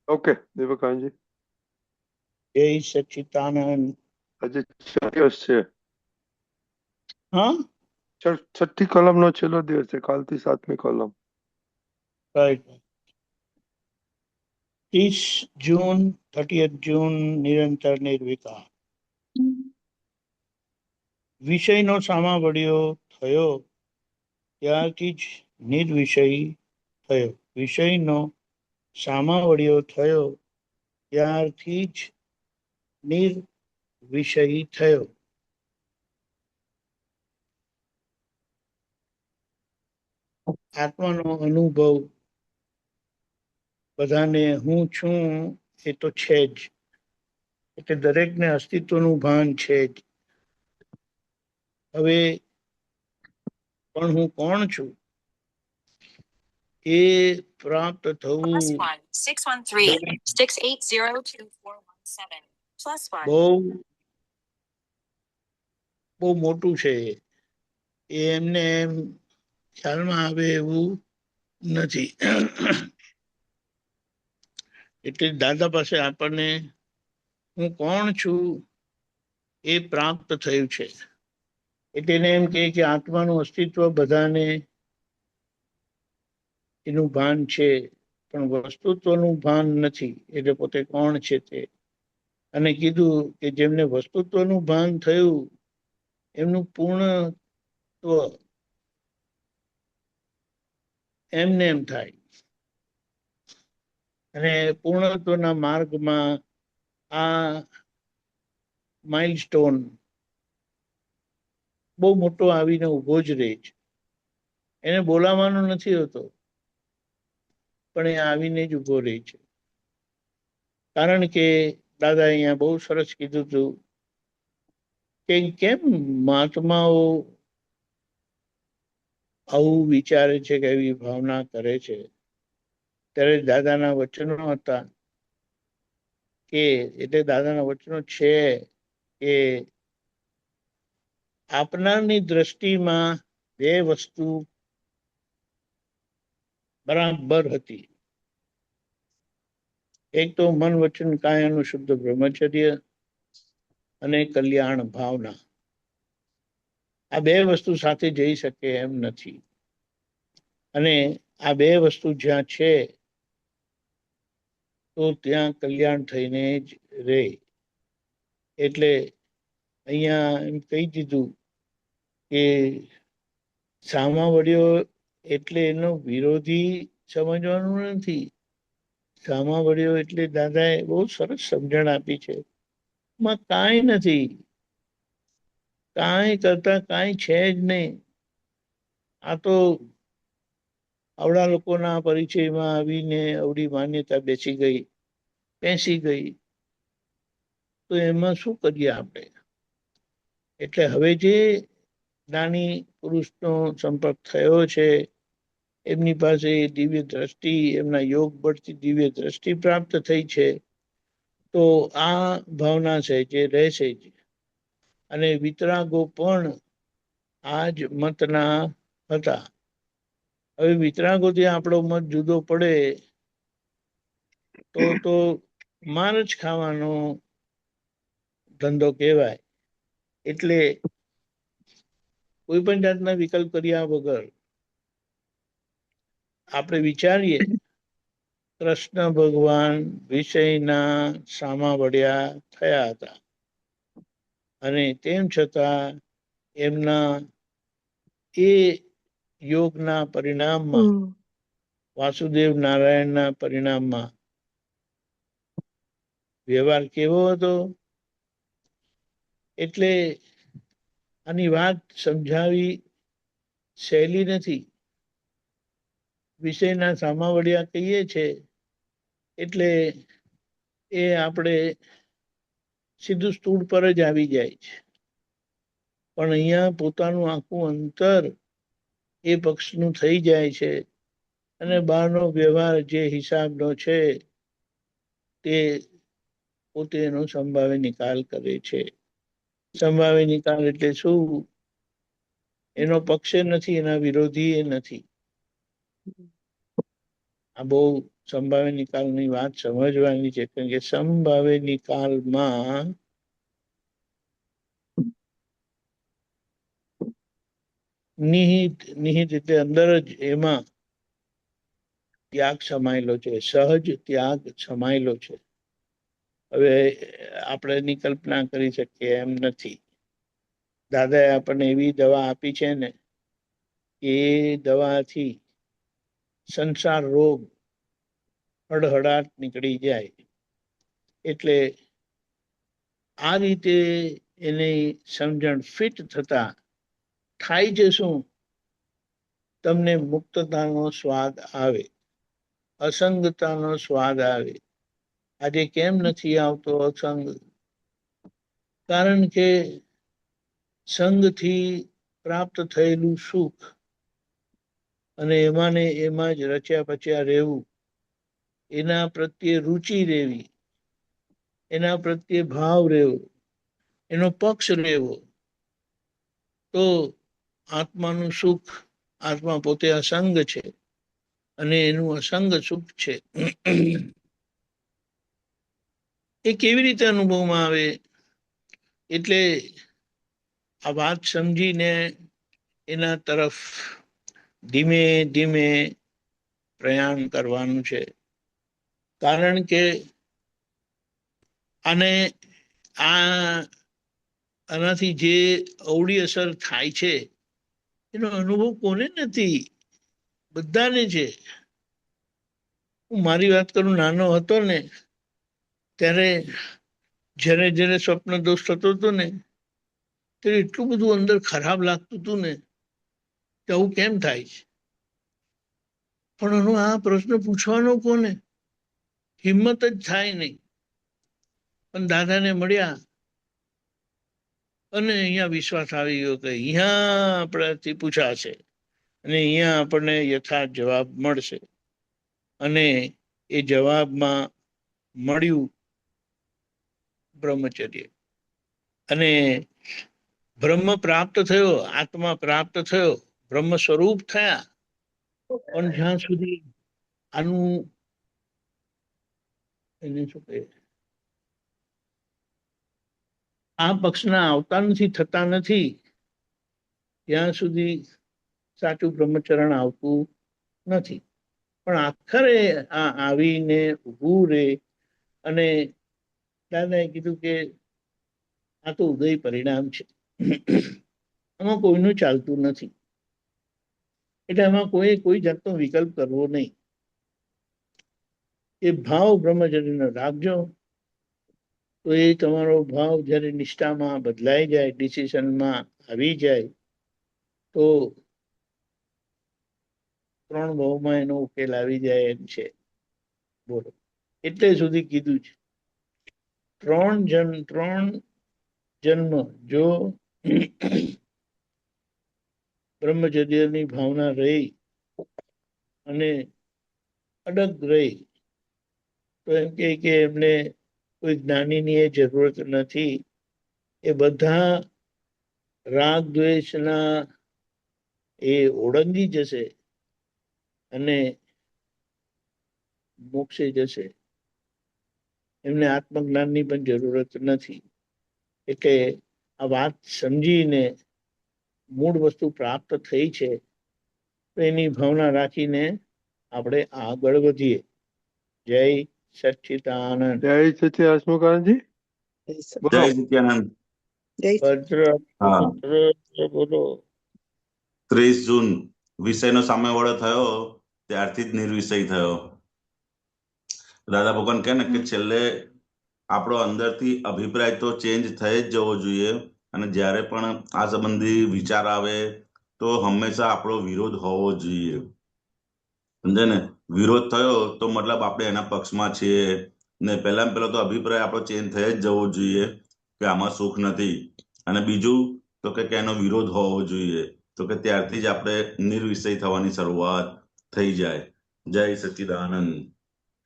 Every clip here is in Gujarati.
ઓકે દેવકાંતજી, જય સચ્ચિદાનંદ. આજે 6 દિવસ છે. હા, છઠ્ઠી કલમનો છેલ્લો દિવસ છે, કાલથી 7મી કલમ. રાઈટ. 30 જૂન, 30th જૂન, નિરંતર નિર્વિકાર. વિષયનો સામાવડ્યો થયો ત્યારથી જ નિર્વિષય થયો. વિષયનો સામાવડ્યો થયો ત્યારથી જ નિર્વિષય થયો. આત્માનો અનુભવ બધાને હું છું એ તો છે જ, એટલે દરેકને અસ્તિત્વનું ભાન છે જ. હવે પણ હું કોણ છું એ પ્રાપ્ત થવું બહુ બહુ મોટું છે. એ એમને એમ ખ્યાલમાં આવે એવું નથી. એટલે દાદા પાસે આપણને હું કોણ છું એ પ્રાપ્ત થયું છે. એટલે એને એમ કે આત્માનું અસ્તિત્વ બધાને એનું ભાન છે, પણ વસ્તુત્વનું ભાન નથી. એટલે પોતે કોણ છે તે. અને કીધું કે જેમને વસ્તુત્વનું ભાન થયું એમનું પૂર્ણત્વ એમને એમ થાય. અને પૂર્ણત્વના માર્ગમાં આ માઇલસ્ટોન બહુ મોટો આવીને ઉભો જ રહે છે. એને બોલાવવાનો નથી હોતો, પણ એ આવીને જ ઉભો રહે છે. કારણ કે દાદા અહીંયા બહુ સરસ કીધું હતું કે કેમ મહાત્માઓ આવું વિચારે છે કે એવી ભાવના કરે છે. ત્યારે દાદાના વચનો હતા કે, એટલે દાદાના વચનો છે કે આપનારની દ્રષ્ટિમાં બે વસ્તુ બરાબર હતી. એક તો મન વચન કાયાનું શુદ્ધ બ્રહ્મચર્ય અને કલ્યાણ ભાવના. આ બે વસ્તુ સાથે જઈ શકે એમ નથી. અને આ બે વસ્તુ જ્યાં છે તો ત્યાં કલ્યાણ થઈને જ રહે. એટલે અહીંયા એમ કહી દીધું કે સામાવડ્યો એટલે એનો વિરોધી સમજવાનું નથી. સામાવડ્યો એટલે દાદાએ બહુ સરસ સમજણ આપી છે. માં કાંઈ નથી, કાંઈ કરતા કાંઈ છે જ નહીં. આ તો આવડા લોકોના પરિચયમાં આવીને અવડી માન્યતા બેસી ગઈ તો એમાં શું કરીએ આપણે. એટલે હવે જે જ્ઞાની પુરુષનો સંપર્ક થયો છે, એમની પાસે દિવ્ય દ્રષ્ટિ, એમના યોગ બળથી દિવ્ય દ્રષ્ટિ પ્રાપ્ત થઈ છે, તો આ ભાવના છે જે રહેશે જ. અને વિતરાગો પણ આ જ મતના હતા. હવે વિતરાગોથી આપણો મત જુદો પડે તો માર જ ખાવાનો ધંધો કહેવાય. એટલે કોઈ પણ જાતના વિકલ્પ કર્યા વગર આપણે વિચારીએ, કૃષ્ણ ભગવાન વિષયના સામાવડ્યા થયા હતા, અને તેમ છતાં એમના એ યોગના પરિણામમાં, વાસુદેવ નારાયણના પરિણામમાં વ્યવહાર કેવો હતો. એટલે આની વાત સમજાવી સહેલી નથી. વિષયના સામાવડિયા કહીએ છે એટલે એ આપણે સીધું સ્થૂળ પર જ આવી જાય છે. પણ અહીંયા પોતાનું આખું અંતર એ પક્ષનું થઈ જાય છે. અને બહારનો વ્યવહાર જે હિસાબનો છે તે પોતે એનો સંભાવે નિકાલ કરે છે. સંભાવે નિકાલ એટલે શું? એનો પક્ષ નથી, એના વિરોધી એ નથી. આ બહુ સંભાવ્ય નિકાલની વાત સમજવાની છે, કારણ કે સંભાવ્ય નિકાલમાં નિહિત એટલે અંદર જ એમાં ત્યાગ સમાયેલો છે, સહજ ત્યાગ સમાયેલો છે. હવે આપણે એની કલ્પના કરી શકીએ એમ નથી. દાદાએ આપણને એવી દવા આપી છે ને, એ દવાથી સંસાર રોગ હડહડાટ નીકળી જાય. એટલે આ રીતે એની સમજણ ફિટ થતા થાય છે શું? તમને મુક્તતાનો સ્વાદ આવે, અસંગતાનો સ્વાદ આવે. આજે કેમ નથી આવતો અસંગ? કારણ કે સંગથી પ્રાપ્ત થયેલું સુખ અને એમાં ને એમાં જ રચ્યા પચ્યા રહેવું, એના પ્રત્યે રુચિ રહેવી, એના પ્રત્યે ભાવ રહેવો, એનો પક્ષ રહેવો, તો આત્માનું સુખ, આત્મા પોતે અસંગ છે અને એનું અસંગ સુખ છે. એ કેવી રીતે અનુભવમાં આવે? એટલે આ વાત સમજીને એના તરફ ધીમે ધીમે પ્રયાણ કરવાનું છે. કારણ કે આનાથી જે અવળી અસર થાય છે એનો અનુભવ કોને નથી? બધાને છે. હું મારી વાત કરું, નાનો હતો ને ત્યારે જ્યારે જ્યારે સ્વપ્ન દોષ થતો હતો ને, ત્યારે એટલું બધું અંદર ખરાબ લાગતું હતું ને કે આવું કેમ થાય છે. પણ એનો આ પ્રશ્ન પૂછવાનો કોને? હિંમત જ થાય નહીં. પણ દાદાને મળ્યા અને અહીંયા વિશ્વાસ આવી ગયો કે અહીંયા આપણાથી પૂછાશે અને અહીંયા આપણને યથાર્થ જવાબ મળશે. અને એ જવાબમાં મળ્યું બ્રહ્મચર્ય. અને બ્રહ્મ પ્રાપ્ત થયો, આત્મા પ્રાપ્ત થયો, બ્રહ્મ સ્વરૂપ થયા. પણ જ્યાં સુધી આનું એને શું કહે, આ પક્ષના આવતા નથી, થતા નથી, ત્યાં સુધી સાચું બ્રહ્મચરણ આવતું નથી. પણ આખરે આ આવીને ઊભું રે. અને દાદાએ કીધું કે આ તો ઉદય પરિણામ છે, આમાં કોઈનું ચાલતું નથી. એટલે આમાં કોઈ જાતનો વિકલ્પ કરવો નહીં. એ ભાવ બ્રહ્મચર્યનો રાખજો, તો એ તમારો ભાવ જ્યારે નિષ્ઠામાં બદલાઈ જાય, ડિસિઝનમાં આવી જાય, તો 3 ભાવમાં એનો ઉકેલ આવી જાય એમ છે. બોલો, એટલે સુધી કીધું છે. 3 જન્મ જો બ્રહ્મચર્યની ભાવના રહી અને અડગ રહી, તો એમ કે એમને કોઈ જ્ઞાનીની એ જરૂરત નથી. એ બધા રાગ દ્વેષના એ ઓળંગી જશે અને મોક્ષે જશે. એમને આત્મજ્ઞાનની પણ જરૂરત નથી. એટલે આ વાત સમજીને મૂળ વસ્તુ પ્રાપ્ત થઈ છે, તો એની ભાવના રાખીને આપણે આગળ વધીએ. જય સચ્ચિદાનંદ. જય સચિ હસમુખાનંદજી. જય બોલો. સત્યાનંદ. ભદ્ર હા, પુત્ર બોલો. 30 જૂન વિષયનો સામેવાળો થયો ત્યારથી જ નિર્વિષય થયો. દાદા ભગવાન કહે ને કે છેલ્લે આપણો અંદરથી અભિપ્રાય તો ચેન્જ થઈ જ જવો જોઈએ, અને જ્યારે પણ આ સંબંધી વિચાર આવે તો હંમેશા આપણો વિરોધ હોવો જોઈએ. સમજે ને? વિરોધ થયો તો મતલબ આપણે એના પક્ષમાં છીએ ને. પહેલામાં પહેલો તો અભિપ્રાય આપણો ચેન્જ થઈ જ જવો જોઈએ કે આમાં સુખ નથી. અને બીજું તો કે એનો વિરોધ હોવો જોઈએ, તો કે ત્યારથી જ આપણે નિર્વિષય થવાની શરૂઆત થઈ જાય. જય સચ્ચિદાનંદ.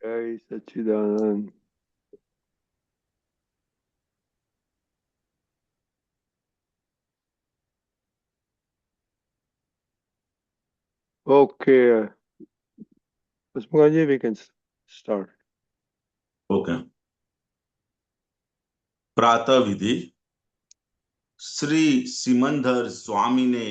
જય Sachchidanand. Okay. Husmukhji, we can start. Okay. પ્રાતઃ વિધિ. શ્રી સિમંદર સ્વામીને